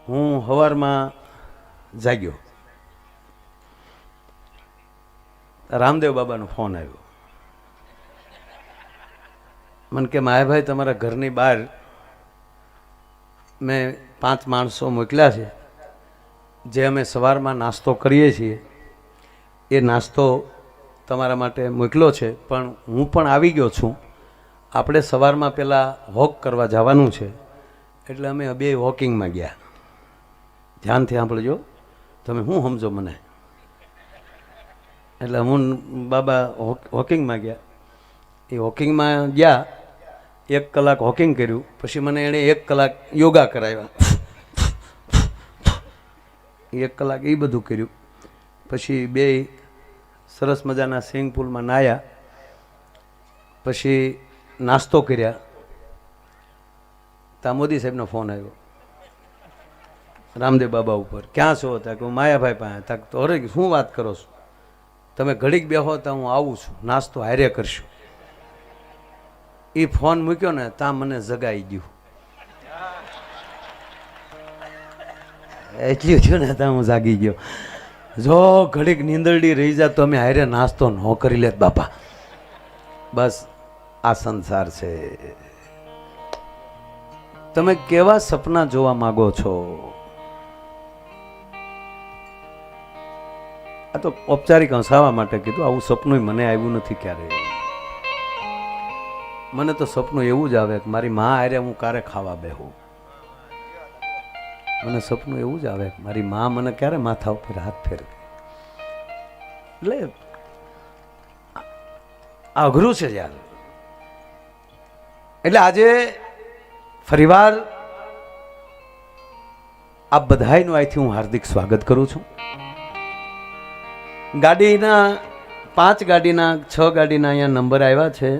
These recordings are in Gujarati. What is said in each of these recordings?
હું સવારમાં જાગ્યો, રામદેવ બાબાનો ફોન આવ્યો. મને કે માયાભાઈ તમારા ઘરની બહાર મેં 5 માણસો મોકલ્યા છે, જે અમે સવારમાં નાસ્તો કરીએ છીએ એ નાસ્તો તમારા માટે મોકલ્યો છે, પણ હું પણ આવી ગયો છું. આપણે સવારમાં પહેલાં વોક કરવા જવાનું છે, એટલે અમે બે વોકિંગમાં ગયા. ધ્યાનથી સાંભળજો, તમે શું સમજો મને. એટલે હું બાબા વોકિંગમાં ગયા. એ વોકિંગમાં ગયા, 1 કલાક વોકિંગ કર્યું, પછી મને એણે 1 કલાક યોગા કરાવ્યા. 1 કલાક એ બધું કર્યું. પછી બે સરસ મજાના સ્વિમિંગ પુલમાં નાહ્યા, પછી નાસ્તો કર્યા. ત્યાં મોદી સાહેબનો ફોન આવ્યો રામદેવ બાબા ઉપર. ક્યાં છો? ત્યાં કે હું માયાભાઈ પાસે. ત્યાં તો અરે શું વાત કરો છો, તમે ઘડીક બેહો તો હું આવું છું, નાસ્તો હારે કરશું. એ ફોન મૂક્યો ને ત્યાં મને જગાઈ ગયું. એટલું થયું ને ત્યાં હું જાગી ગયો. જો ઘડીક નીંદરડી રહી જાય તો અમે હારે નાસ્તો ન કરી લેત બાપા. બસ આ સંસાર છે. તમે કેવા સપના જોવા માંગો છો? આ તો ઔપચારિક હસાવા માટે કીધું. આવું સપનું મને આવ્યું નથી ક્યારે. મને તો સપનું એવું જ આવે કે મારી મા હારે હું ક્યારે ખાવા બેહું. મને સપનું એવું જ આવે કે મારી મા મને ક્યારે માથા ઉપર હાથ ફેરવે. એટલે અઘરું છે યાર. એટલે આજે ફરીવાર આ બધાયનું અહીંથી હું હાર્દિક સ્વાગત કરું છું. ગાડીના 5 ગાડીના 6 ગાડીના અહીંયા નંબર આવ્યા છે.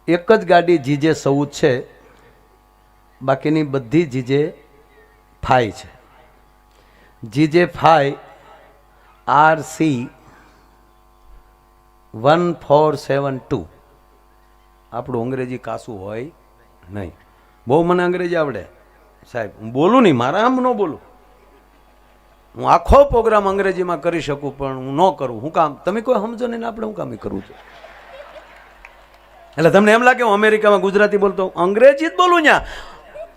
એક જ ગાડી જીજે 14 છે, બાકીની બધી જીજે 5 છે. GJ 5 RC 1472. આપણું અંગ્રેજી કાસું હોય નહીં. બહુ મને અંગ્રેજી આવડે સાહેબ, હું બોલું નહીં, મારા આમ ન બોલું. હું આખો પ્રોગ્રામ અંગ્રેજીમાં કરી શકું, પણ હું ન કરું. હું કામ? તમે કોઈ સમજો નહીં ને આપણે હું કામ કરું છું. એટલે તમને એમ લાગે હું અમેરિકામાં ગુજરાતી બોલતો, અંગ્રેજી જ બોલું. ત્યાં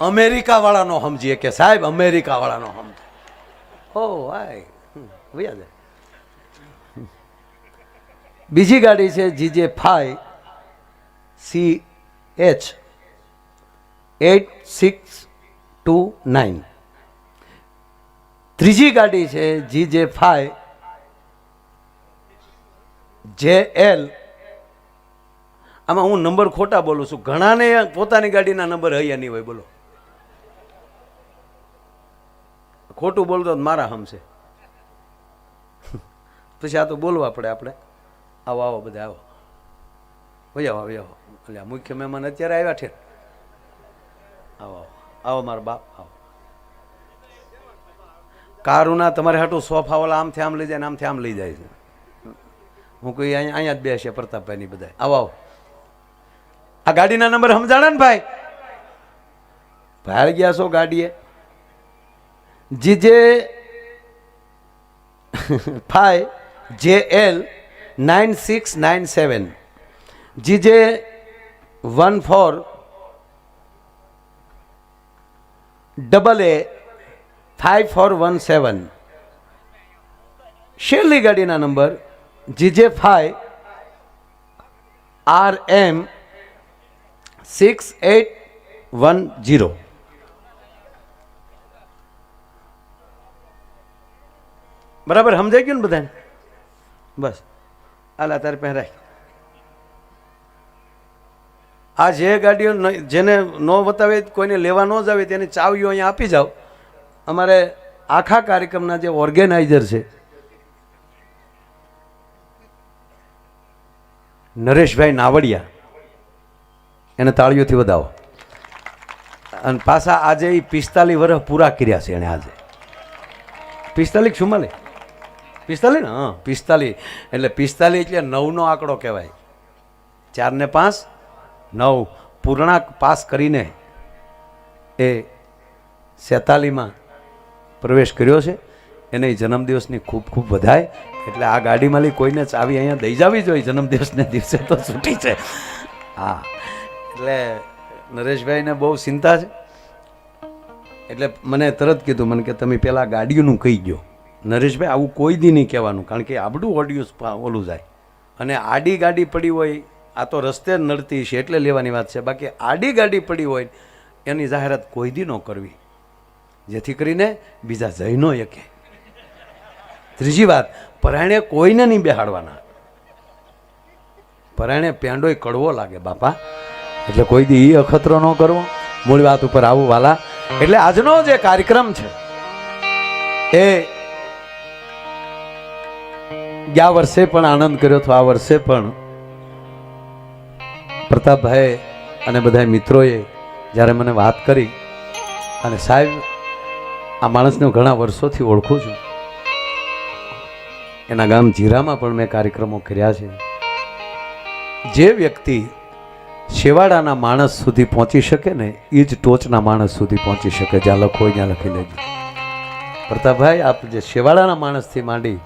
અમેરિકા વાળા નો સમજીએ કે સાહેબ અમેરિકા વાળા નો સમજે. હો આય ભૈયા જાય. બીજી ગાડી છે જીજે 5 CH 8629. ત્રીજી ગાડી છે જીજે 5 JL. આમાં હું નંબર ખોટા બોલું છું. ઘણાને પોતાની ગાડીના નંબર હૈયા નહીં હોય. બોલો, ખોટું બોલતો મારા હમશે. પછી આ તો બોલવા પડે આપણે. આવો આવો બધા આવો, વૈયાવો વૈયાવો. એટલે મુખ્ય મહેમાન અત્યારે આવ્યા છે. આવો આવો આવો મારા બાપ આવો. કારુના તમારે હાટું સોફા વાળા આમથી આમ લઈ જાય ને આમથી આમ લઈ જાય છે. હું કોઈ અહીંયા જ બેસે પ્રતાપભાઈ ની બધા. આવો આવો. આ ગાડીના નંબર સમજાણા ને ભાઈ? ભાઈ ગયા છો ગાડીએ. GJ 5 JL 9697. GJ 14 AA 5417. શેરલી ગાડીના નંબર જીજે 5 RM 6810. બરાબર સમજાઈ ગયું ને બધાને? બસ આલા તારે પહેરાય. આ જે ગાડીઓ જેને ન બતાવે, કોઈને લેવા ન જાવે, તેની ચાવીઓ અહીંયા આપી જાઓ. અમારે આખા કાર્યક્રમના જે ઓર્ગેનાઇઝર છે નરેશભાઈ નાવડિયા, એને તાળીઓથી વધાવો. અને પાછા આજે એ 45 વર્ષ પૂરા કર્યા છે એને. આજે 45 44 45 ને? હા 45. એટલે 45 એટલે 9નો આંકડો કહેવાય. 4 ને 5 9 પૂર્ણાંક પાસ કરીને એ 47માં પ્રવેશ કર્યો છે, એને જન્મદિવસની ખૂબ ખૂબ વધાય. એટલે આ ગાડીમાં લઈ કોઈને ચાવી અહીંયા દઈ જવી જોઈએ જન્મદિવસને દિવસે, તો છૂટી છે. હા, એટલે નરેશભાઈને બહુ ચિંતા છે. એટલે મને તરત કીધું, મને કે તમે પહેલાં ગાડીઓનું કહી ગયો. નરેશભાઈ આવું કોઈ દી નહીં કહેવાનું, કારણ કે આબડું ઓડિયું ઓલું જાય. અને આડી ગાડી પડી હોય, આ તો રસ્તે જ નડતી છે એટલે લેવાની વાત છે. બાકી આડી ગાડી પડી હોય એની જાહેરાત કોઈ દી ન કરવી, જેથી કરીને બીજા જઈ ન શકે. ત્રીજી વાત, પરાયણે કોઈને નહીં બેહાડવાના. પરાયણે પેંડોય કડવો લાગે બાપા, એટલે કોઈ દી એ અખતરો ન કરવો. મૂળ વાત ઉપર આવું વાલા. એટલે આજનો જે કાર્યક્રમ છે એ ગયા વર્ષે પણ આનંદ કર્યો હતો, આ વર્ષે પણ પ્રતાપભાઈ અને બધા મિત્રોએ જ્યારે મને વાત કરી, અને સાહેબ આ માણસને ઘણા વર્ષોથી ઓળખું છું, એના ગામ જીરામાં પણ મેં કાર્યક્રમો કર્યા છે. જે વ્યક્તિ છેવાડાના માણસ સુધી પહોંચી શકે ને એ જ ટોચના માણસ સુધી પહોંચી શકે. જ્યાં લખો ત્યાં લખી લેજો. પ્રતાપભાઈ, આપ જે છેવાડાના માણસથી માંડી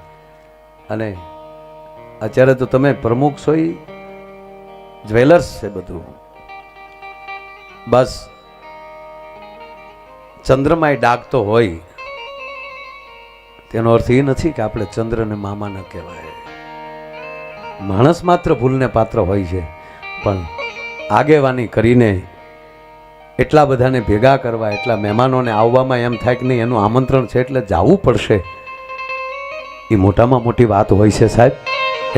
અને અત્યારે તો તમે પ્રમુખ છો, એ જ્વેલર્સ છે બધું. બસ ચંદ્રમાંય ડાકતો હોય, તેનો અર્થ એ નથી કે આપણે ચંદ્રને મામા ન કહેવાય. માણસ માત્ર ભૂલને પાત્ર હોય છે, પણ આગેવાની કરીને એટલા બધાને ભેગા કરવા, એટલા મહેમાનોને આવવામાં એમ થાય કે નહીં એનું આમંત્રણ છે એટલે જવું પડશે, એ મોટામાં મોટી વાત હોય છે સાહેબ.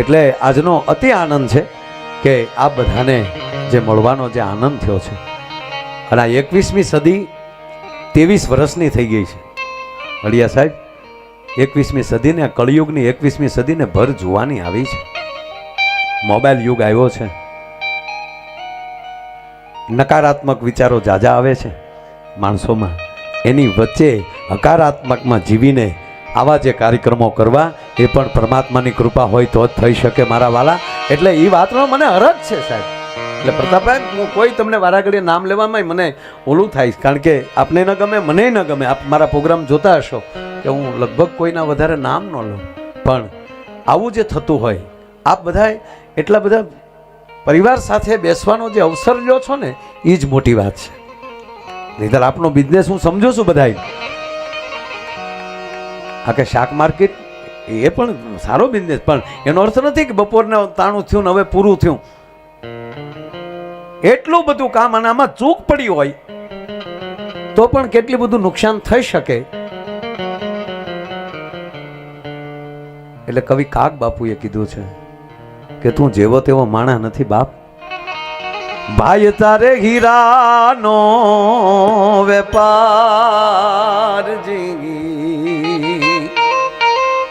એટલે આજનો અતિ આનંદ છે કે આ બધાને જે મળવાનો જે આનંદ થયો છે. અને આ 21મી સદી 23 વર્ષની થઈ ગઈ છે અડિયા સાહેબ. 21મી સદીને, કળિયુગની 21મી સદીને ભર જોવાની આવી છે. મોબાઈલ યુગ આવ્યો છે, નકારાત્મક વિચારો જાજા આવે છે માણસોમાં. એની વચ્ચે હકારાત્મકમાં જીવીને આવા જે કાર્યક્રમો કરવા, એ પણ પરમાત્માની કૃપા હોય તો જ થઈ શકે મારા વાલા. એટલે એ વાતનો મને હરખ છે સાહેબ. એટલે પ્રતાપભાઈ, હું કોઈ તમને વારાઘડીએ નામ લેવામાં મને ઓલું થાય, કારણ કે આપને ન ગમે, મને ન ગમે. આપ મારા પ્રોગ્રામ જોતા હશો કે હું લગભગ કોઈના વધારે નામ ન લઉં, પણ આવું જે થતું હોય, આપ બધા એટલા બધા પરિવાર સાથે બેસવાનો જે અવસર લ્યો છો ને, એ જ મોટી વાત છે. નહીંતર આપનો બિઝનેસ હું સમજુ છું બધાય. આ કે શાક માર્કેટ એ પણ સારો બિઝનેસ, પણ એનો અર્થ નથી કે બપોરને 93 થયું ને હવે પૂરું થયું. એટલું બધું કામ, અને આમાં ચૂક પડી હોય તો પણ કેટલું બધું નુકસાન થઈ શકે. એટલે કવિ કાગ બાપુએ કીધું છે કે તું જેવો તેવો માણા નથી બાપ. ભાઈ તારે હીરાનો વેપાર જીવી,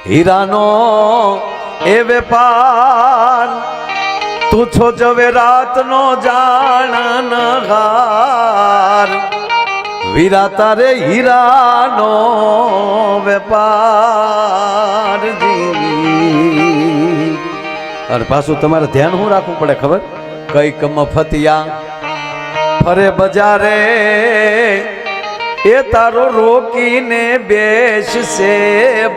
હીરાનો એ વેપાર, તું છો જવેરાતનો જાણનહાર. વીરા તારે હીરાનો વેપાર જીવી. અને પાછું તમારે ધ્યાન શું રાખવું પડે ખબર? કઈક મફતિયા ફરે બજારે, એ તારો રોકીને બેસશે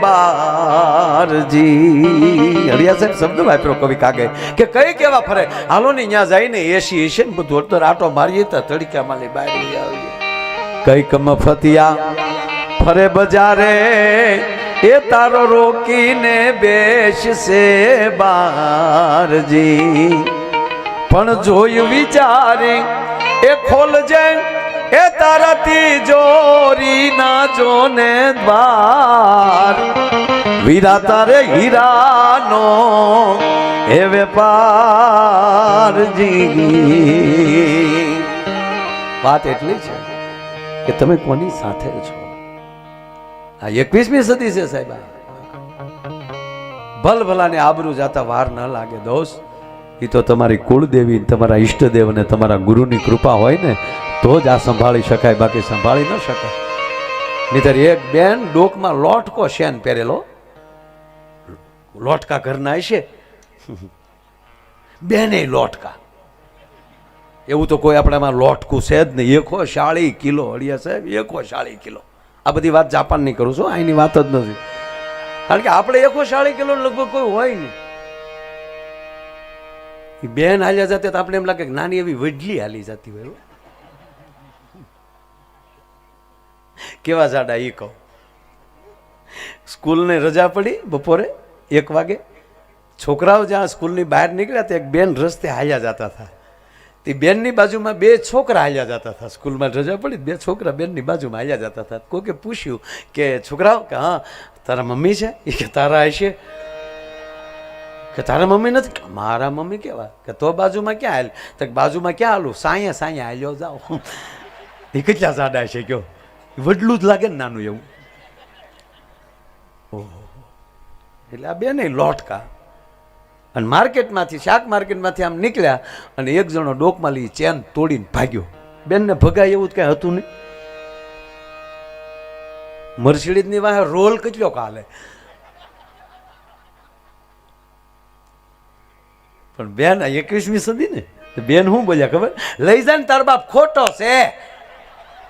બારજી. હરિયા સાહેબ શબ્દ વાપરો કવિ કાગે કે કઈ કેવા ફરે, હાલો ને ત્યાં જઈને એસી હશે ને બધું અડધો આટો મારીએ તો તડક્યામાં લઈ બહાર આવીએ. કઈક મફતિયા ફરે બજારે, એ તારો રોકીને બેસશે બારજી. પણ જોયું વિચારી એ ખોલજે, એ તારા તિજોરી ના જોને દ્વાર. વીરા તારે હીરાનો એ વેપાર જી. વાત એટલી છે કે તમે કોની સાથે છો. આ 21મી સદી છે સાહેબ. ભલભલાને આબરૂ જાતા વાર ન લાગે દોસ્ત. એ તો તમારી કુળદેવી, તમારા ઈષ્ટદેવ અને તમારા ગુરુની કૃપા હોય ને તો જ આ સંભાળી શકાય, બાકી સંભાળી ન શકાય. નહીતર એક બેન ડોકમાં લોટકો શેન પહેરેલો, લોટકા ઘરના હશે, બેને લોટકા, એવું તો કોઈ આપણામાં લોટકું છે જ નહીં. 140 કિલો અડિયા સાહેબ, 140 કિલો. આ બધી વાત જાપાનની કરું છું, અહીંની વાત જ નથી. કારણ કે આપણે 140 કિલો લગભગ કોઈ હોય નહીં. બેન હાલ્યા જતે તો આપણે એમ લાગે કે નાની એવી વડલી હાલી જતી હોય. કેવા જાડા એ કહો. સ્કૂલને રજા પડી બપોરે 1 વાગે, છોકરાઓ જ્યાં સ્કૂલની બહાર નીકળ્યા તો એક બેન રસ્તે હાલ્યા જતા હતા. તે બેનની બાજુમાં 2 છોકરા હાલ્યા જતા હતા. સ્કૂલમાં રજા પડી, 2 છોકરા બેનની બાજુમાં હાલ્યા જતા હતા. કોકે પૂછ્યું કે છોકરાઓ કે હા તારા મમ્મી છે? એ કે તારા હશે. કે તારા મમ્મી નથી? મારા મમ્મી કેવા? કે તો બાજુમાં ક્યાં હાલ? તો બાજુમાં ક્યાં હાલું? સાંયે સાંયે હાલ્યો જાઓ. એ કેટલા જાડા છે કયો? વડલું જ લાગે ને નાનું એવું. ઓહો, એટલે આ બેન લોટકા. અને માર્કેટમાંથી, શાક માર્કેટમાંથી આમ નીકળ્યા અને એક જણો ડોકમાં લઈ ચેન તોડીને ભાગ્યો. બેનને ભગાય એવું જ કઈ હતું નહીં. મર્સિડીઝની વાહે રોલ કેટલો કાલે. પણ બેન 21મી સદી ને, બેન શું બોલ્યા ખબર? લઈ જાય ને તાર બાપ ખોટો છે.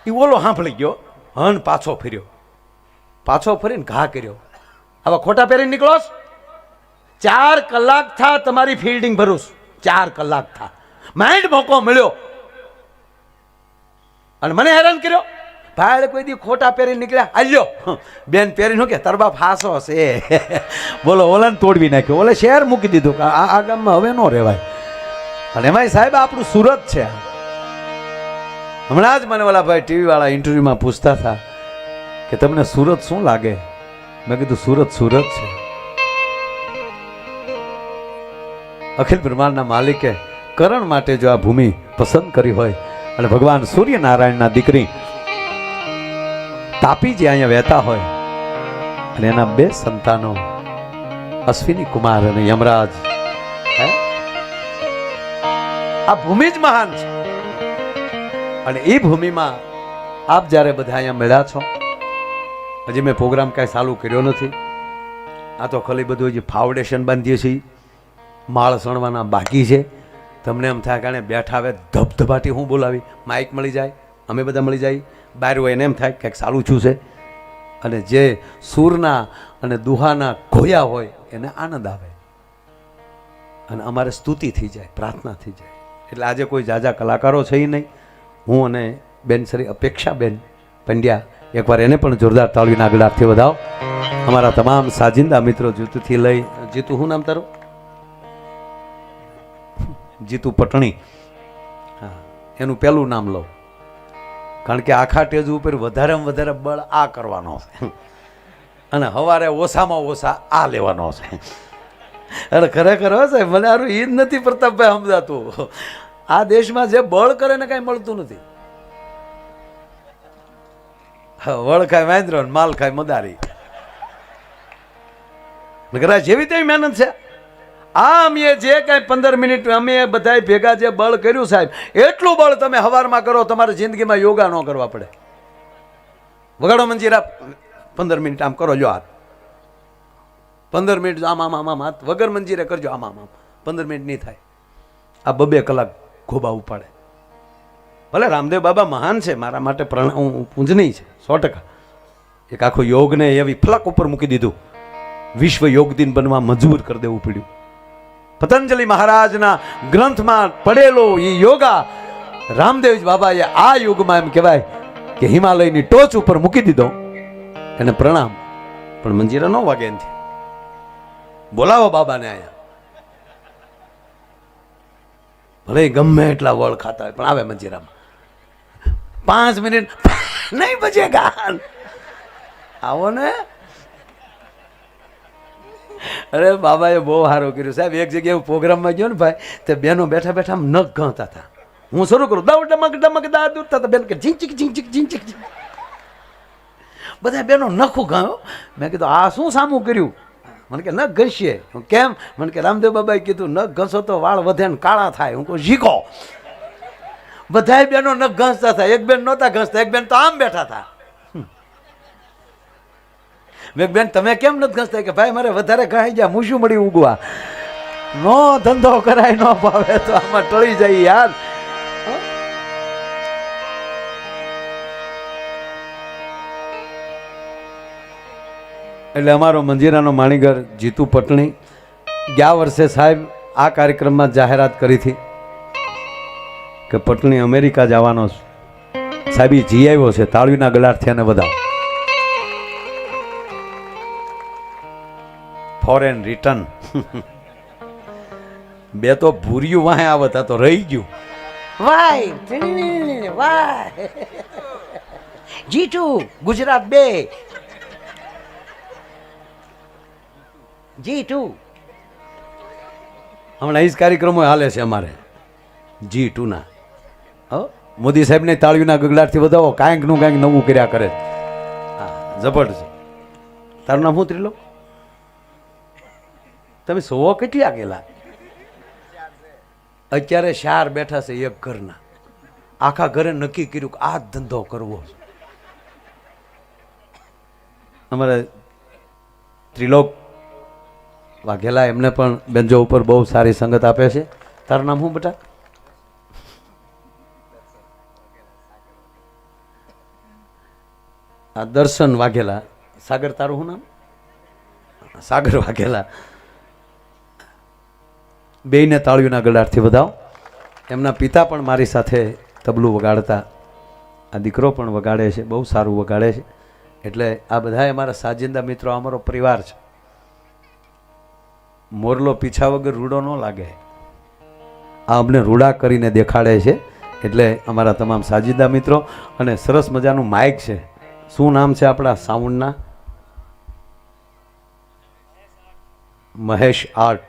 એ ઓલો સાંભળી ગયો, હન પાછો ફર્યો. પાછો ફરીને ઘા કર્યો. હવે ખોટા પહેરીને નીકળો. 4 કલાક થા તમારી ફિલ્ડિંગ ભરૂસ. 4 કલાક થા. માઇન્ડ મોકો મળ્યો અને મને હેરાન કર્યો. ભાઈ કોઈ દી ખોટા પહેરીને નીકળ્યા. હાલ્યો બેન પહેરીને કે તાર બાપ હાસો છે. બોલો, ઓલાને તોડવી નાખ્યો, ઓલે શહેર મૂકી દીધું કે આ ગામમાં હવે ન રહેવાય. અને એમાંય સાહેબ આપણું સુરત છે. હમણાં જ મને ઓલા ભાઈ ટીવી વાળા ઇન્ટરવ્યુમાં પૂછતા હતા કે તમને સુરત શું લાગે? મેં કીધું સુરત સુરત છે. અખિલ બ્રહ્માંડના માલિકે કરણ માટે જો આ ભૂમિ પસંદ કરી હોય અને ભગવાન સૂર્યનારાયણના દીકરી તાપી જે અહીંયા વહેતા હોય અને એના 2 સંતાનો અશ્વિની કુમાર અને યમરાજ, આ ભૂમિ જ મહાન છે. અને એ ભૂમિમાં આપ જ્યારે બધા અહીંયા મળ્યા છો, હજી મેં પ્રોગ્રામ કાંઈ ચાલુ કર્યો નથી. આ તો ખાલી બધું હજી ફાઉન્ડેશન બાંધીએ છીએ, માળ સણવાના બાકી છે. તમને એમ થાય કે બેઠા આવે ધબધબાટી હું બોલાવી, માઇક મળી જાય, અમે બધા મળી જાય, બહાર હોય એને એમ થાય કંઈક સારું છું છે. અને જે સૂરના અને દુહાના ખોયા હોય એને આનંદ આવે અને અમારે સ્તુતિ થઈ જાય, પ્રાર્થના થઈ જાય. એટલે આજે કોઈ જાજા કલાકારો છે નહીં. હું અને બેન શ્રી અપેક્ષાબેન પંડ્યા, એકવાર એને પણ જોરદાર તાળીના આગળથી વધાવો. અમારા તમામ સાજિંદા મિત્રો જીતુથી લઈ, જીતુ શું નામ તારું? જીતુ પટણી. હા, એનું પહેલું નામ લઉં કારણ કે આખા ટેજ ઉપર વધારેમાં વધારે બળ આ કરવાનો છે અને સવારે ઓછામાં ઓછા આ લેવાનો છે. અરે ખરેખર હશે, મને સારું એ જ નથી પ્રતાપભાઈ સમજાતું. આ દેશમાં જે બળ કરે ને કાંઈ મળતું નથી. વળ ખાય વાંદરો, માલ ખાય મદારી. જેવી તેવી મહેનત છે. આ અમે જે કાંઈ 15 મિનિટ અમે બધા ભેગા જે બળ કર્યું સાહેબ, એટલું બળ તમે હવારમાં કરો, તમારી જિંદગીમાં યોગા ન કરવા પડે. વગાડો મંજીરા, 15 મિનિટ આમ કરો, લ્યો હાથ. 15 મિનિટ આમ આમ આમ આમ હાથ વગર મંજીરે કરજો, આમ આમ આમ. 15 મિનિટ નહીં થાય. આ 2 કલાક ખોબા ઉપાડે. ભલે રામદેવ બાબા મહાન છે, મારા માટે પૂજનીય છે 100%. એક આખો યોગને એવી ફલક ઉપર મૂકી દીધું, વિશ્વ યોગ દિન બનવા મજબૂર કરી દેવું પડ્યું. પતંજલિ મહારાજના ગ્રંથમાં પડેલો એ યોગા રામદેવ બાબાએ આ યુગમાં એમ કહેવાય કે હિમાલયની ટોચ ઉપર મૂકી દીધો. એને પ્રણામ. પણ મંજીરા ન વાગે એનથી. બોલાવો બાબાને અહીંયા. ભલે ગમે એટલા વળ ખાતા હોય પણ આવે મંજીરામાં. 5 મિનિટ નહીં બચેગા. આવો ને. અરે બાબાએ બહુ સારું કર્યું સાહેબ. એક જગ્યાએ હું પ્રોગ્રામમાં ગયો ને ભાઈ, તે બેનો બેઠા બેઠા નખ ગણતા હતા. હું શરૂ કરું દાઉ ડમક ડમક દા દૂરતા હતા, બેન કે ઝીંચીક ઝીંચીક ઝીંચીક. બધા બેનો નખું ગાયો. મેં કીધું આ શું સામું કર્યું? મને કે નખ ઘસીએ. કેમ? મને કે રામદેવ બાબાએ કીધું નખ ઘસો તો વાળ વધે ને કાળા થાય. હું કહું શીખો. બધા બેનો નખ ઘસતા હતા. એક બેન નહોતા ઘસતા, એક બેન તો આમ બેઠા હતા. મેં બેન તમે કેમ નથી ઘસતા? કે ભાઈ મારે વધારે ઘાઈ ગયા, મૂછું મળી ઉગવા. નો ધંધો કરાય, ન ભાવે તો આમાં ટળી જાય યાર. એટલે અમારો મંજીરાનો માણીગર જીતુ પટણી ગયા વર્ષે સાહેબ આ કાર્યક્રમમાં જાહેરાત કરી હતી કે પટણી અમેરિકા જવાનો છે. સાહેબ ઈ જી આવ્યો છે. તાળીના ગળાથી એને વધાવો. Foreign return. બે તો ભૂર્યું વાહે આવતા તો રહી ગયું. વાય વાય જીતુ ગુજરાત 2 જીતુ હમણાં એ જ કાર્યક્રમો હાલે છે અમારે G2 ના. મોદી સાહેબને તાળીઓના ગગડાટથી વધાવો. કાંઈક નું કાંઈક નવું કર્યા કરે. હા જબરદસ્ત. તારું નામ શું ત્રિલો? તમે સો કેટલી આગેલા? અત્યારે 4 બેઠા છે એક ઘરના. આખા ઘરે નક્કી કર્યું કે આ ધંધો કરવો. અમારે ત્રિલોક વાઘેલા એમને પણ બેન્જો ઉપર બહુ સારી સંગત આપે છે. તારું નામ શું બેટા? આ દર્શન વાઘેલા. સાગર તારું શું નામ? સાગર વાઘેલા. બેયને તાળીઓના ગળાટથી વધાવો. એમના પિતા પણ મારી સાથે તબલું વગાડતા. આ દીકરો પણ વગાડે છે, બહુ સારું વગાડે છે. એટલે આ બધા અમારા સાજિંદા મિત્રો, અમારો પરિવાર છે. મોરલો પીછા વગર રૂડો ન લાગે. આ અમને રૂડા કરીને દેખાડે છે. એટલે અમારા તમામ સાજિંદા મિત્રો. અને સરસ મજાનું માઇક છે. શું નામ છે આપણા સાઉન્ડના? મહેશ આર્ટ.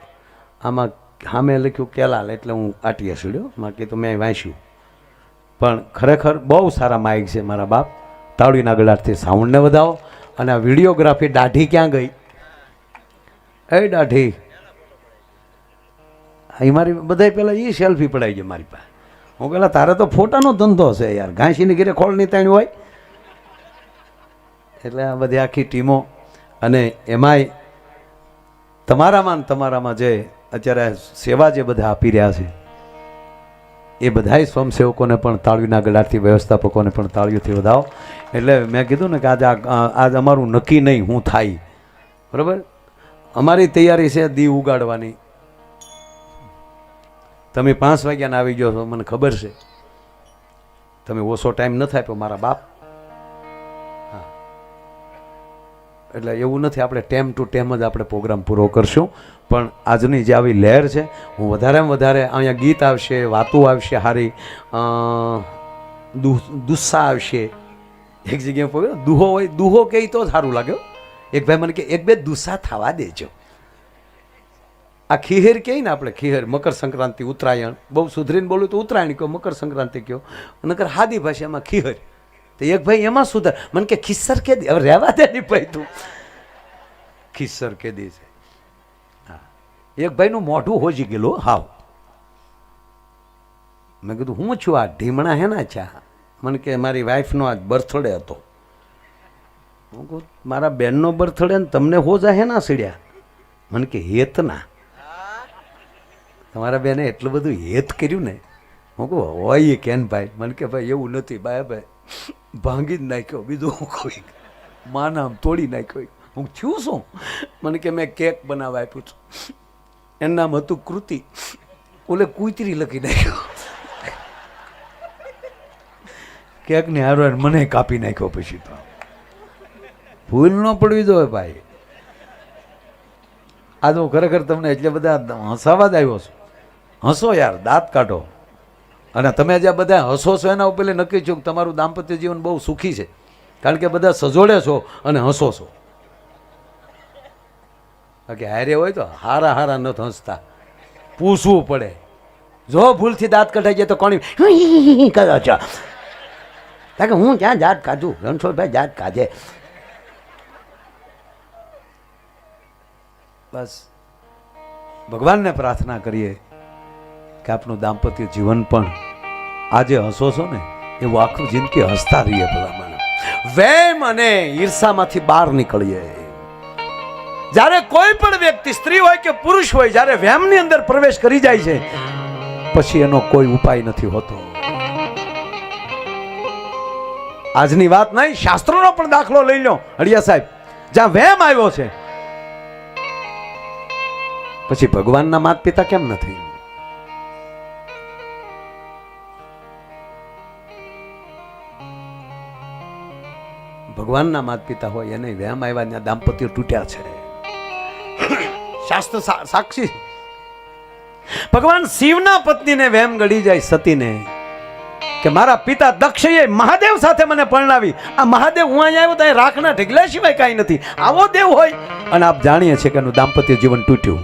આમાં સામે લખ્યું કેલાલ, એટલે હું આટીએ સીડ્યો. બાકી તો મેં વાંચ્યું. પણ ખરેખર બહુ સારા માઇક છે મારા બાપ. તાળીના ગળાટથી સાઉન્ડને વધાવો. અને આ વિડીયોગ્રાફી દાઢી ક્યાં ગઈ? એ દાઢી એ મારી બધા પહેલાં એ સેલ્ફી પડાવી ગઈ મારી પાસે. હું પહેલાં તારે તો ફોટાનો ધંધો છે યાર. ઘાંસીની ઘેરે ખોળની તાણી હોય. એટલે આ બધી આખી ટીમો. અને એમાંય તમારામાં જે અત્યારે સેવા જે બધા આપી રહ્યા છે એ બધાય સ્વયંસેવકોને પણ તાળીના ગળાથી, વ્યવસ્થાપકોને પણ તાળીઓથી વધાવો. એટલે મેં કીધું ને કે આજ અમારું નક્કી નહીં હું થાય. બરાબર. અમારી તૈયારી છે દી ઉગાડવાની. તમે 5 વાગ્યાના આવી ગયો છો, મને ખબર છે. તમે ઓછો ટાઈમ ન થાય પણ મારા બાપ. હા એટલે એવું નથી. આપણે ટાઈમ ટુ ટાઈમ જ આપણે પ્રોગ્રામ પૂરો કરશું. પણ આજની જે આવી લહેર છે, હું વધારેમાં વધારે અહીંયા ગીત આવશે, વાતો આવશે, સારી દુસ્સા આવશે. એક જગ્યાએ દુહો હોય, દુહો કહે તો સારું લાગ્યો. એક ભાઈ મને કે 1-2 દુસ્સા થવા દેજો. આ ખીહેર કહે ને આપણે, ખીહેર મકર સંક્રાંતિ, ઉત્તરાયણ. બહુ સુધરીને બોલું તો ઉત્તરાયણ કહો, મકર સંક્રાંતિ કહો. નકર હાદી ભાષામાં ખીહર. તો એક ભાઈ એમાં સુધાર મને કે ખિસ્સર કે દે. હવે રહેવા દે નહીં ભાઈ તું. ખિસ્સર કે દે છે. હા એક ભાઈનું મોઢું હોજી ગયેલું હાવ. મેં કીધું હું છું આ ઢીમણા હે ના ચા? મને કે મારી વાઈફનો આજ બર્થડે હતો. હું કહું મારા બેનનો બર્થડે ને તમને હોજા હે ના સીડ્યા? મને કે હેત ના. તમારા બેને એટલું બધું હેત કર્યું ને. હું કહું હોય કેન ભાઈ? મને કે ભાઈ એવું નથી ભાઈ, ભાંગી જ નાખ્યો. બીજું હું કોઈ માનામ તોડી નાખ્યો. હું છું શું? મને કે મેં કેક બનાવવા આપ્યું છું. એનું નામ હતું કૃતિ. ઓલે કુતરી લખી નાખ્યો. કેકને હારો મને કાપી નાખ્યો. પછી તો ભૂલ ન પડવી જોઈએ ભાઈ. આ તો ખરેખર તમને એટલે બધા હસાવા જ આવ્યો છું. હસો યાર, દાંત કાઢો. અને તમે જ્યાં બધા હસો છો એના ઉપર નક્કી છો કે તમારું દાંપત્ય જીવન બહુ સુખી છે. કારણ કે બધા સજોડે છો અને હસો છો. બાકી હારે હોય તો હારા નથી હસતા. પૂછવું પડે. જો ભૂલથી દાંત કઢાઈ જાય તો કોણ કરો છો? કારણ કે હું જ્યાં જાત કાઢું, રણછોડભાઈ જાત કાઢે. બસ ભગવાનને પ્રાર્થના કરીએ કે આપનું દાંપત્ય જીવન પણ આજે હસો છો ને એવું આખું જિંદગી હસતા રહીએ. ભલામણ વેમ અને ઈર્ષામાંથી બહાર નીકળીએ. જ્યારે કોઈ પણ વ્યક્તિ, સ્ત્રી હોય કે પુરુષ હોય, જ્યારે વેમની અંદર પ્રવેશ કરી જાય છે પછી એનો કોઈ ઉપાય નથી હોતો. આજની વાત નહીં, શાસ્ત્રોનો પણ દાખલો લઈ લો. હળિયા સાહેબ, જ્યાં વહેમ આવ્યો છે, પછી ભગવાનના માતા પિતા કેમ નથી? ભગવાનના માતા પિતા હોય એને વહેમ આવ્યા, ત્યાં દાંપત્ય તૂટ્યા છે. શાસ્ત્ર સાક્ષી. ભગવાન શિવના પત્નીને વહેમ ગળી જાય સતીને કે મારા પિતા દક્ષએ મહાદેવ સાથે મને પરણાવી. આ મહાદેવ હું અહીંયા આવ્યો તો રાખના ઢગલા સિવાય કાંઈ નથી. આવો દેવ હોય. અને આપ જાણીએ છીએ કે એનું દાંપત્ય જીવન તૂટ્યું.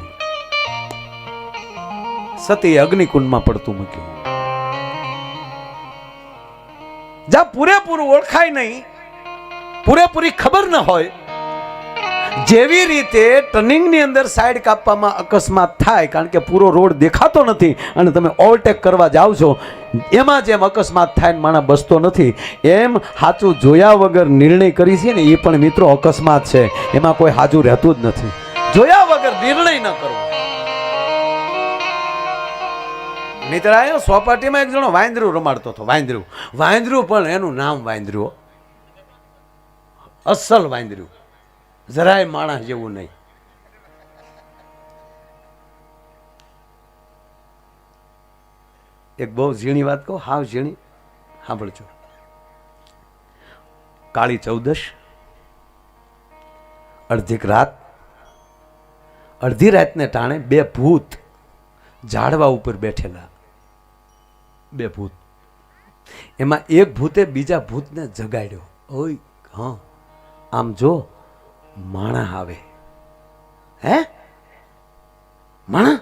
સતીએ અગ્નિકુંડમાં પડતું મૂક્યું. જ્યાં પૂરેપૂરું ઓળખાય નહીં, પૂરેપૂરી ખબર ન હોય, જેવી રીતે ટર્નિંગની અંદર સાઈડ કાપવામાં અકસ્માત થાય, કારણ કે પૂરો રોડ દેખાતો નથી અને તમે ઓવરટેક કરવા જાઓ છો, એમાં જેમ અકસ્માત થાય ને માણસ બસતો નથી, એમ સાચું જોયા વગર નિર્ણય કરી છે ને, એ પણ મિત્રો અકસ્માત છે. એમાં કોઈ સાચું રહેતું જ નથી. જોયા વગર નિર્ણય ન કરવો. નહીતર આવ્યો સોપાટીમાં એક જણો વાંદરું રમાડતો હતો. વાંદરું પણ એનું નામ વાંદરું, અસલ વાંદરું, જરાય માણસ જેવું નહીં. એક બહુ ઝીણી વાત કહું, હાવ ઝીણી, સાંભળજો. કાળી ચૌદશ, અડધી રાતને ટાણે બે ભૂત ઝાડવા ઉપર બેઠેલા. બે ભૂત. એમાં એક ભૂતે બીજા ભૂતને જગાડ્યો. ઓય હા, આમ જો માણા આવે. હે માણા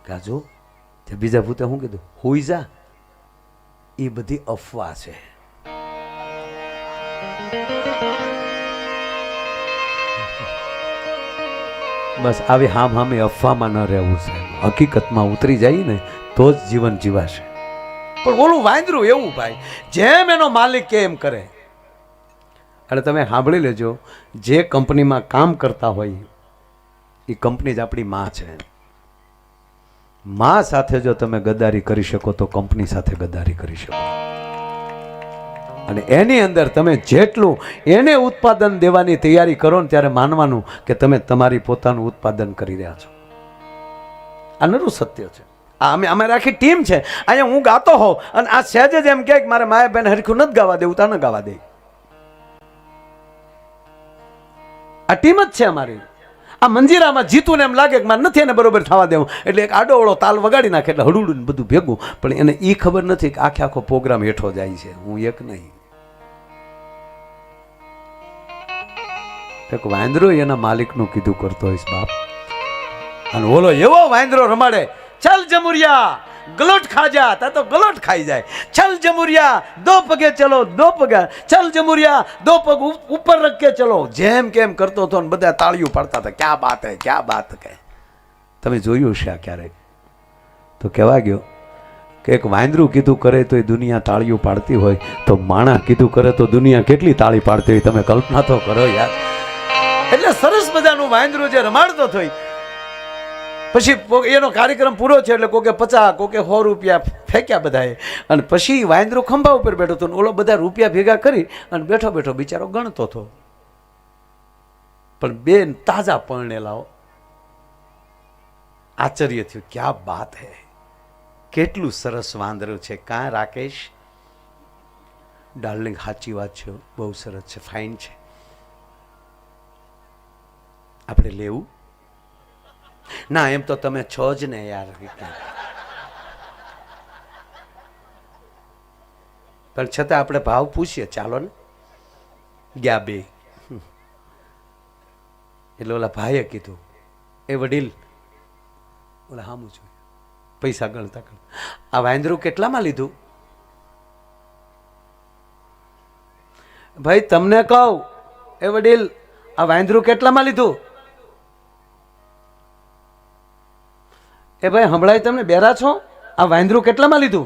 ગાજો. તે બીજા ભૂતે શું કીધું? હોઈ જા. એ બધી અફવા છે. બસ આવી હામે અફવામાં ન રહેવું સાહેબ. હકીકતમાં ઉતરી જાય ને તો જ જીવન જીવાશે. પણ ઓલું વાંદરું એવું ભાઈ, જેમ એનો માલિક કે એમ કરે. અને તમે સાંભળી લેજો, જે કંપનીમાં કામ કરતા હોય એ કંપની જ આપણી માં છે. માં સાથે જો તમે ગદ્દારી કરી શકો તો કંપની સાથે ગદ્દારી કરી શકો. અને એની અંદર તમે જેટલું એને ઉત્પાદન દેવાની તૈયારી કરો ને, ત્યારે માનવાનું કે તમે તમારી પોતાનું ઉત્પાદન કરી રહ્યા છો. આ નરું સત્ય છે. અમારી આખી ટીમ છે. અહીંયા હું ગાતો હોઉં અને આ સહેજ જ એમ કે મારે માયા બેન હરખું નથી ગાવા દેવું, તા ન ગાવા દે. આ ટીમ જ છે અમારી. આ મંજીરામાં જીતુને એમ લાગે કે મારે નથી એને બરોબર થવા દેવું, એટલે એક આડો ઓળો તાલ વગાડી નાખે, એટલે હડુડું બધું ભેગું. પણ એને એ ખબર નથી કે આખો પ્રોગ્રામ હેઠો જાય છે. હું એક નહીં. એક વાંદરો એના માલિકનું કીધું કરતો હોઈશ બાપ. અને ઓલો એવો વાંદરો રમાડે, ચલ જમુરિયા ગલોટ ખા જા, તા તો ગલોટ ખાઈ જાય. ચલ જમુરિયા દો પગે ચલો, દો પગે. ચલ જમુરિયા દો પગ ઉપર રખ કે ચલો. જેમ કેમ કરતો હતો ને બધા તાળીઓ પાડતા હતા. ક્યાં બાત હે, ક્યાં બાત હે. તમે જોયું છે આ ક્યારેક? તો કહેવા ગયો કે એક વાંદરું કીધું કરે તો એ દુનિયા તાળીઓ પાડતી હોય, તો માણા કીધું કરે તો દુનિયા કેટલી તાળી પાડતી હોય. તમે કલ્પના તો કરો યાર. એટલે સરસ મજાનું વાંદરું જે રમાડતો થઈ, પછી એનો કાર્યક્રમ પૂરો છે એટલે કોકે 50 કોકે 100 રૂપિયા ફેંક્યા બધાએ. અને પછી વાંદરો ખંભા ઉપર બેઠો હતો, ઓલો બધા રૂપિયા ભેગા કરી અને બેઠો બેઠો બિચારો ગણતો હતો. પણ બેન તાજા પરણેલાઓ. આશ્ચર્ય થયું, ક્યાં બાત હે, કેટલું સરસ વાંદરું છે. કાં રાકેશ? ડાર્લિંગ સાચી વાત છે, બહુ સરસ છે, ફાઇન છે. આપણે લેવું ના? એમ તો તમે છો જ ને યાર. પણ છતાં આપણે ભાવ પૂછીએ, ચાલો ને. ગયા બે. એટલે ઓલા ભાઈએ કીધું, એ વડીલ, ઓલા હામું છું પૈસા ગણતા આ વાંદરું કેટલામાં લીધું? ભાઈ તમને કહું, એ વડીલ, આ વાંદરું કેટલામાં લીધું? એ ભાઈ હમણાં તમને બેરા છો? આ વાંદરું કેટલામાં લીધું?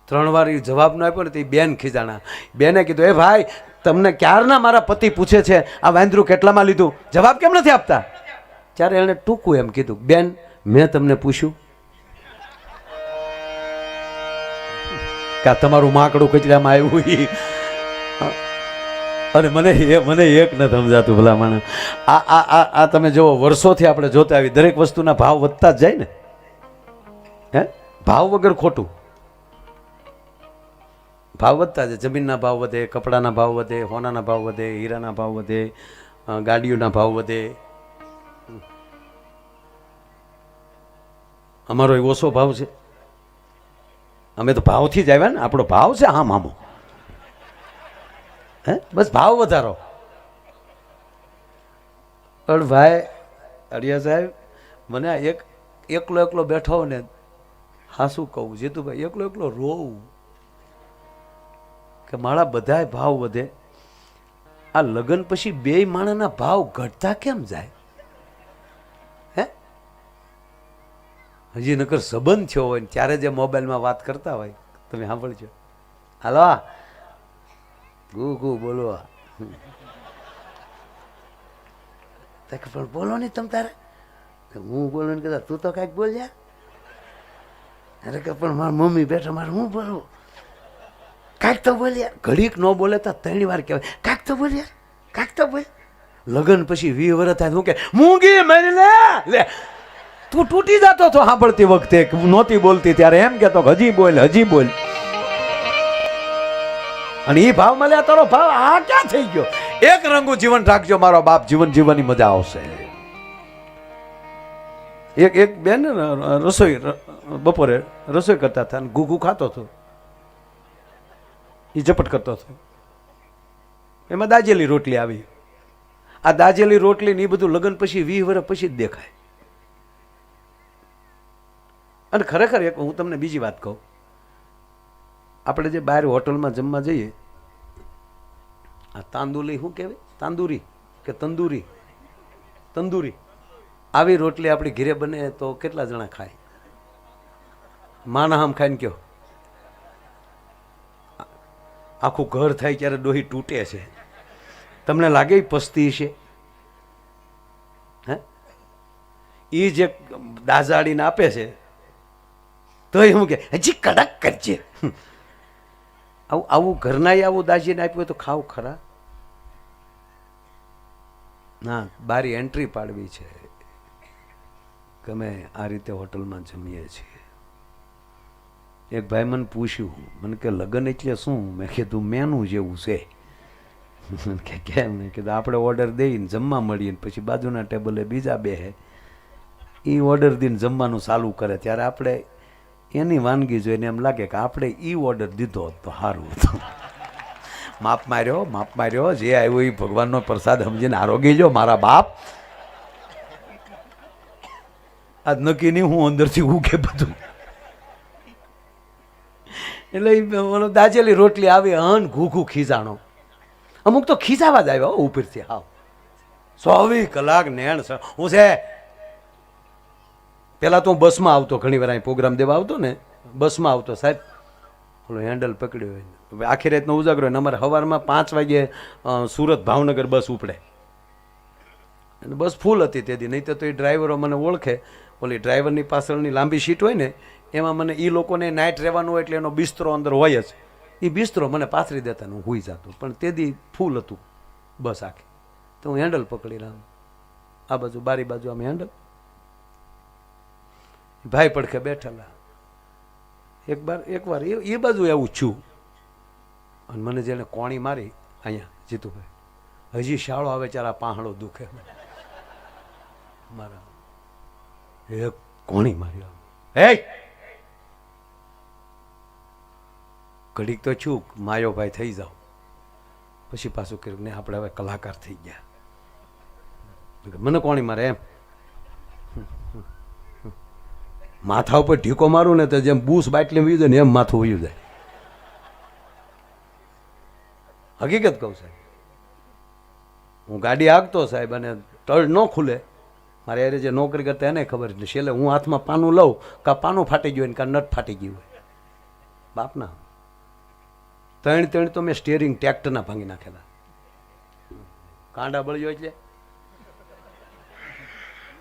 ત્રણ વાર જવાબ ન આપ્યો ને તો બેન ખીજાણા. બેને કીધું, એ ભાઈ તમને ક્યારના મારા પતિ પૂછે છે આ વાંદરું કેટલામાં લીધું, જવાબ કેમ નથી આપતા? ત્યારે એણે ટૂંકું એમ કીધું, બેન મેં તમને પૂછ્યું. કે આ તમારું માકડું કચરામાં આવ્યું ઈ. અને મને એક ન સમજાતું ભલા માણસ. આ તમે જુઓ, વર્ષોથી આપણે જોતા આવી દરેક વસ્તુના ભાવ વધતા જ જાય ને. હે, ભાવ વગર ખોટું. ભાવ વધતા જાય. જમીનના ભાવ વધે, કપડાના ભાવ વધે, સોનાના ભાવ વધે, હીરાના ભાવ વધે, ગાડીઓના ભાવ વધે. અમારો એ ઓછો ભાવ છે? અમે તો ભાવથી જ આવ્યા ને. આપણો ભાવ છે આમ આમો. હે, બસ ભાવ વધારો. પણ ભાઈ અડિયા સાહેબ, મને આ એકલો બેઠો ને, હા શું કહું જીતુભાઈ, એકલો રોવું કે મારા બધાય ભાવ વધે, આ લગ્ન પછી બે માણસના ભાવ ઘટતા કેમ જાય? હે, હજી નકર સંબંધ થયો હોય ને ત્યારે જે મોબાઈલમાં વાત કરતા હોય, તમે સાંભળજો. હાલો ગુ બોલો. પણ બોલો નહીં તમ તારે. હું બોલું ને કહેતા તું તો કાંઈક બોલ જા. અરે કે પણ મારા મમ્મી બેઠા, મારે હું બોલવું? કાંઈક તો બોલ્યા. ઘડીક ન બોલે તો 3 વાર કહેવાય કાંઈક તો બોલ્યા, કાંઈક તો બોલ. લગ્ન પછી 20 વર્ષ થાય શું કે મૂંગી મરી લે. તું તૂટી જતો હતો સાંભળતી વખતે, નહોતી બોલતી ત્યારે એમ કહેતો હજી બોલ, હજી બોલ. અને એ ભાવ મળ્યા તારો ભાવ આ ક્યાં થઈ ગયો? એક રંગું જીવન રાખજો મારો બાપ, જીવન જીવવાની મજા આવશે. એક બેન રસોઈ બપોરે રસોઈ કરતા હતા, ઘૂઘું ખાતો હતો, એ ઝપટ કરતો હતો. એમાં દાજેલી રોટલી આવી. આ દાજેલી રોટલી ને એ બધું લગ્ન પછી 20 વર્ષ પછી જ દેખાય. અને ખરેખર એક હું તમને બીજી વાત કહું, આપણે જે બહાર હોટલમાં જમવા જઈએ, આ તાંદુલી શું કહેવાય, તાંદુરી કે તંદુરી, તંદુરી આવી રોટલી આપણી ઘરે બને તો કેટલા જણા ખાય? માના આમ ખાઈને કયો આખું ઘર થાય ત્યારે ડોહી તૂટે છે. તમને લાગે એ પસ્તી છે? હે, એ જે દાજાડીને આપે છે તો એ હું કે હજી કડક કરજે. આવું ઘરના આવું દાજીને આપ્યું તો ખાવ ખરા? ના, બારી એન્ટ્રી પાડવી છે કે અમે આ રીતે હોટલમાં જમીએ છીએ. એક ભાઈ મને પૂછ્યું, મને કે લગ્ન એટલે શું? મેં કીધું મેનુ જેવું છે. કે કેમ? મેં કીધું આપણે ઓર્ડર દઈને જમવા મળીએ, પછી બાજુના ટેબલે બીજા બેસે, એ ઓર્ડર દઈને જમવાનું ચાલુ કરે ત્યારે આપણે એની વાનગી જોઈને એમ લાગે કે આપણે એ ઓર્ડર દીધો તો સારું હતું. માપ માર્યો, જે આવ્યું એ ભગવાનનો પ્રસાદ સમજીને આરોગી જો મારા બાપ. આજ નક્કી નહીં હું અંદરથી ઉગે બધું. એટલે ઓલો દાજેલી રોટલી આવી અન ઘૂઘું ખીજાણો. અમુક તો ખીજાવા જ આવ્યા ઉપરથી. હાવ 24 કલાક નેણ. હું છે પેલા તો હું બસમાં આવતો, ઘણી વાર અહીં પ્રોગ્રામ દેવા આવતો ને, બસમાં આવતો. સાહેબ ઓલો હેન્ડલ પકડ્યો હોય, આખી રાતનો ઉજાગરો હોય ને, અમારે સવારમાં 5 વાગે સુરત ભાવનગર બસ ઉપડે. અને બસ ફૂલ હતી તેથી, નહીં તો એ ડ્રાઈવરો મને ઓળખે. ઓલી ડ્રાઈવરની પાછળની લાંબી સીટ હોય ને એમાં મને એ લોકોને નાઇટ રહેવાનું હોય એટલે એનો બિસ્તરો અંદર હોય જ. એ બિસ્તરો મને પાથરી દેતા ને હું સૂઈ જતો. પણ તેથી ફૂલ હતું બસ આખી. તો હું હેન્ડલ પકડી રહ્યો, આ બાજુ બારી બાજુ આમ હેન્ડલ, ભાઈ પડખે બેઠેલા. એક વાર એ બાજુ એવું છું અને મને જેને કોણી મારી અહીંયા જીતુભાઈ, હજી શાળો આવે ત્યારે આ પાંહડો દુખે મારા. એક કોણી મારી, હે ઘડીક તો છું માયો ભાઈ થઈ જાઓ, પછી પાછું કર્યું ને આપણે હવે કલાકાર થઈ ગયા. મને કોણી મારે એમ માથા ઉપર ઢીકો મારું ને તો જેમ બૂસ બાટલી વયું જાય ને એમ માથું વયું જાય. હકીકત કહું સાહેબ, હું ગાડી હાંકતો સાહેબ અને તળ ન ખુલે. મારે યારે જે નોકરી કરતા એને ખબર, એટલે છેલ્લે હું હાથમાં પાનું લઉં, કાં પાનું ફાટી ગયું હોય કાં નટ ફાટી ગયું હોય. બાપના 3 તો મેં સ્ટિયરિંગ ટ્રેક્ટરના ભાંગી નાખેલા. કાંડા બળ્યો એટલે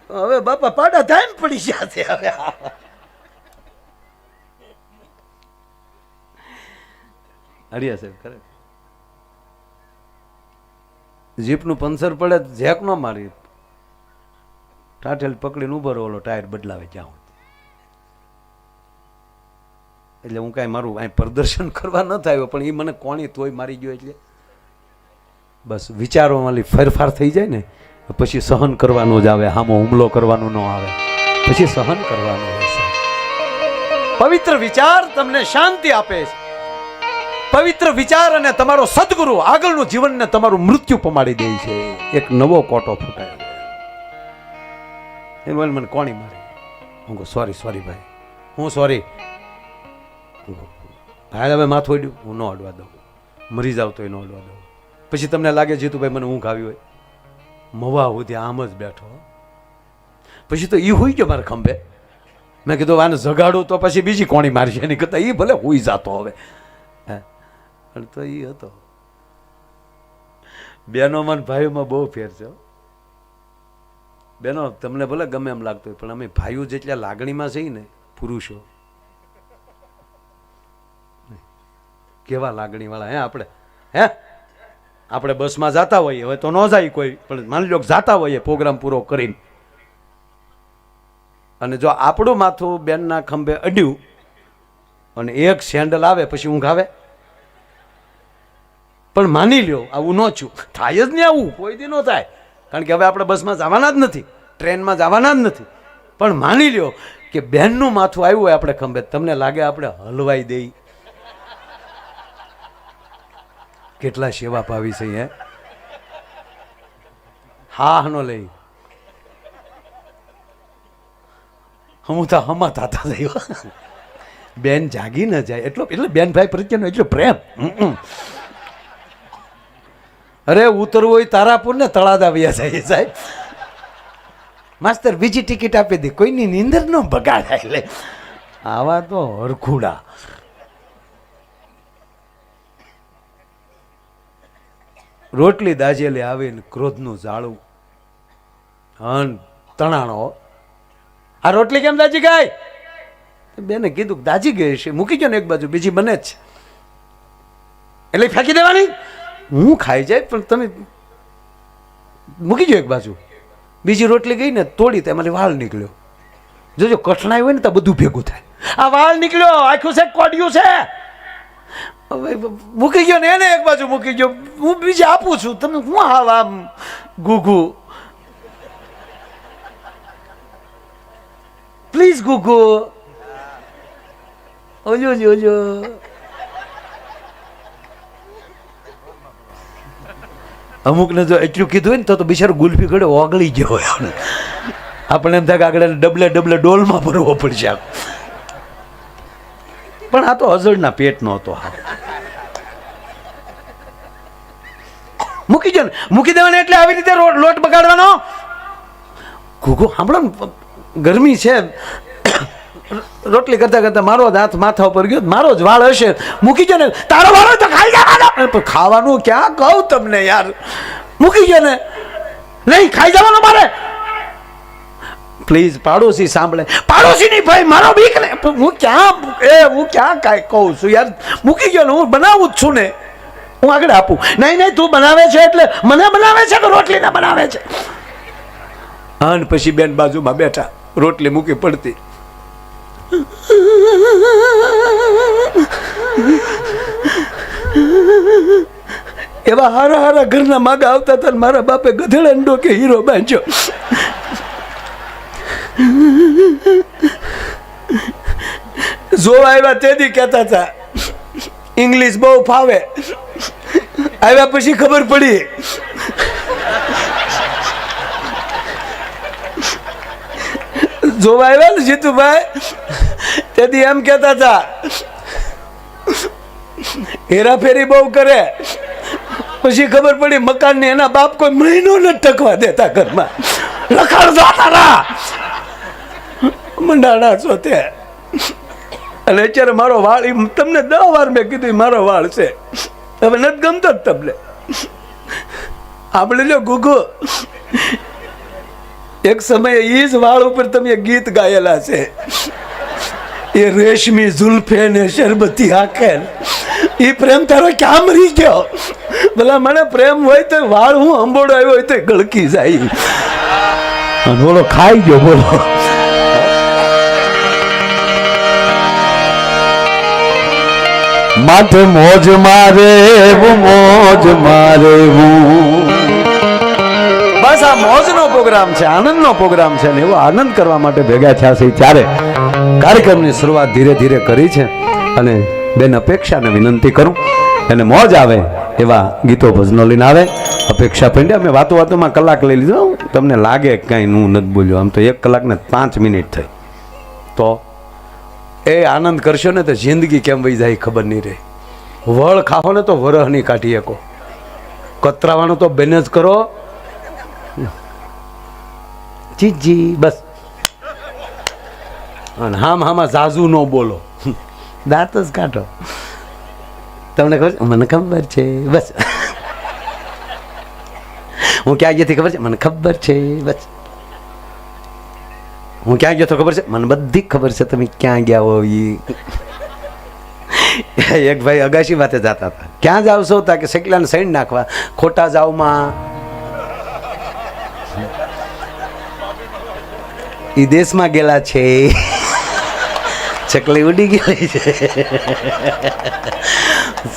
હવે બાપા પાડા ધામ પડી ગયા છે. હવે હરિયા સાહેબ ખરે જીપનું પંચર પડે જેક ન મારી ટાઠેલ પકડીને ઉભો રહો, ઓલો ટાયર બદલાવે જાઉં. એટલે હું કાંઈ મારું અહીં પ્રદર્શન કરવા ન થાય પણ એ મને કોણી તોય મારી ગયો. એટલે બસ વિચારોમાં ફેરફાર થઈ જાય ને પછી સહન કરવાનું જ આવે, હામો હુમલો કરવાનો ન આવે, પછી સહન કરવાનું રહેશે. પવિત્ર વિચાર તમને શાંતિ આપે છે. પવિત્ર વિચાર અને તમારો સદગુરુ આગળનું જીવનને તમારું મૃત્યુ પમાડી દે છે. એક નવો કોટો ફૂટાય. એ બોલ મને કોણી મારી. હું કહું સોરી ભાઈ, હું સોરી. હા હવે માથું અડ્યું, હું ન અડવા દઉં. મરી જાવ તો એ ન અડવા દઉં. પછી તમને લાગે જીતુભાઈ મને ઊંઘ આવી હોય, મવા સુધી આમ જ બેઠો. પછી તો એ હોઈ ગયો મારે ખંભે. મેં કીધું આને જગાડું તો પછી બીજી કોણી મારશે એની કરતા એ ભલે હોઈ જાતો હવે. હે તો એ હતો. બહેનોમાં ભાઈઓમાં બહુ ફેર છે. બહેનો તમને ભલે ગમે એમ લાગતું હોય પણ અમે ભાઈઓ જેટલા લાગણીમાં છીએ ને પુરુષો, કેવા લાગણી વાળા. આપણે બસમાં જાતા હોઈએ, હવે તો ન જાય કોઈ, પણ માની લો જાતા હોઈએ પ્રોગ્રામ પૂરો કરીને, અને જો આપણું માથું બેનના ખંભે અડ્યું અને એક સેન્ડલ આવે પછી ઊંઘ આવે. પણ માની લ્યો આવું ન થયું, થાય જ નહીં આવું, કોઈ દી ન થાય, કારણ કે હવે આપણે બસમાં જવાના જ નથી, ટ્રેનમાં જવાના જ નથી. પણ માની લ્યો કે બેનનું માથું આવ્યું હોય આપણે ખંભે, તમને લાગે આપણે હલવાઈ દઈ. કેટલા સેવા ભાવી છે હે. હા નો લઈ હું તો હમા થતા થયો. બેન જાગી ન જાય એટલો, એટલે બેન ભાઈ પ્રત્યેનો એટલો પ્રેમ. અરે ઉતરવું હોય તારાપુર ને તળાદા વ્યા જાય સાહેબ. માસ્તર બીજી ટિકિટ આપી દે, કોઈની નીંદર ન બગાડાય. એટલે આવા તો હરખુડા. રોટલી દાજેલી આવીને ક્રોધનું ઝાડું હન તણાણો. આ રોટલી કેમ દાજી ગઈ? બેને કીધું દાજી ગઈ છે, મૂકી ગયો ને એક બાજુ, બીજી બને જ એટલે ફેંકી દેવાની. હું ખાઈ જાય પણ તમે મૂકી ગયો એક બાજુ. બીજી રોટલી ગઈ ને તોડી, તેમાંથી વાળ નીકળ્યો. જોજો કઠણાઈ હોય ને તો બધું ભેગું થાય. આ વાળ નીકળ્યો, આખું છે કોડિયું છે. મૂકી ગયો ને એને એક બાજુ મૂકી ગયો, હું બીજે આપું છું. તમે હું હાવ આમ ગુગુ, પ્લીઝ ગુગુ, ઓજો ઓજો. અમુકને જો એટલું કીધું હોય ને તો બિચારો ગુલ્ફી ઘડે ઓગળી ગયો હોય. આપણે એમ થાય કે આગળ ડબલે ડોલમાં ભરવો પડશે. પણ આ તો અજળના પેટનો હતો. મૂકી જો ને, મૂકી દેવાને એટલે આવી રીતે લોટ બગાડવાનો. ઘૂઘો સાંભળો ને, ગરમી છે, રોટલી કરતા કરતા મારો જ હાથ માથા ઉપર ગયો, મારો જ વાળ હશે, મૂકી જો ને. તારો વાળ તો ખાઈ જવાનો. ખાવાનું ક્યાં કહું તમને યાર, મૂકી ગયો ને, નહીં ખાઈ જવાનું મારે. પ્લીઝ પાડોશી સાંભળે. પાડોશી નહીં ભાઈ, મારો બીક ને. હું ક્યાં કાંઈ કહું છું યાર, મૂકી ગયો ને, હું બનાવું જ છું ને, હું આગળ આપું. નહીં તું બનાવે છે એટલે મને બનાવે છે કે રોટલી ના બનાવે છે? અને પછી બેન બાજુમાં બેઠા, રોટલી મૂકી પડતી. એવા હારા હારા ઘરના માગા આવતા હતા, મારા બાપે ગધેડા ડોકે હીરો બાંધ્યો. જોવા આવ્યા તેથી કહેતા હતા ઇંગ્લિશ બહુ ફાવે. આવ્યા પછી ખબર પડી જોવા આવ્યા ને જીતુભાઈ, તેથી એમ કહેતા હતા હેરાફેરી બહુ કરે. પછી ખબર પડી મકાન ને એના બાપ કોઈ મહિનો ન ટકવા દેતા ઘરમાં. લખાણ તારા મંડાણા છો તે. અને અત્યારે મારો વાળ, તમને 10 વાર મેં કીધું મારો વાળ છે, હવે નથી ગમતો જ તમને. આપણે લ્યો ગુગુ, એક સમયે એ જ વાળ ઉપર તમે ગીત ગાયેલા છે, એ રેશમી ઝુલ્ફે ને શરબતી આંખે એ પ્રેમ તારો ક્યાં મરી ગયો? ભલા મને પ્રેમ હોય તો વાળ હું અંબોડો આવ્યો હોય તો ગળકી જાય. અને બોલો ખાઈ ગયો બોલો. માથે મોજ મારે મોજ મારે બસ આ મોજનો પ્રોગ્રામ છે, આનંદનો પ્રોગ્રામ છે ને એવો આનંદ કરવા માટે ભેગા થયા છે ત્યારે કાર્યક્રમની શરૂઆત ધીરે ધીરે કરી છે. અને બેન અપેક્ષાને વિનંતી કરું એને મોજ આવે એવા ગીતો ભજનો લઈને આવે. અપેક્ષા પંડ્યા મેં વાતો વાતોમાં કલાક લઈ લીધો. તમને લાગે કાંઈ હું નથી બોલ્યો, આમ તો 1 કલાક ને 5 મિનિટ થઈ. તો એ આનંદ કરશો ને તો જિંદગી કેમ વહી જાય ખબર નહીં રહે. વળ ખાઓ ને તો વરહ નહીં કાઢી શકો. કતરાવાનું તો બેન જ કરો. જી બસ. અને હામાં ઝાઝુ ન બોલો, દાંત જ કાઢો. તમને ખબર છે? મને ખબર છે બસ. હું ક્યાં ગઈ હતી ખબર છે? મને ખબર છે બસ. હું ક્યાં ગયો તો ખબર છે? મને બધી ખબર છે તમે ક્યાં ગયા હો. એક ભાઈ અગાશી વાતે જતા હતા. ક્યાં જાવ છો? તા કે શેકલાને સૈન નાખવા. ખોટા જાવમાં ઈ દેશમાં ગયેલા છે. ચકલી ઉડી ગયેલી છે.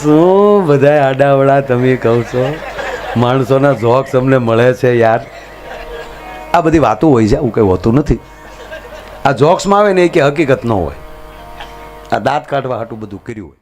શું બધા આડાવડા તમે કહો છો? માણસોના જોક્સ અમને મળે છે યાર. આ બધી વાતો હોય છે, આવું કંઈ હોતું નથી. આ જોક્સમાં આવે ને એ કે હકીકત ન હોય. આ દાંત કાઢવા હાટું બધું કર્યું હોય.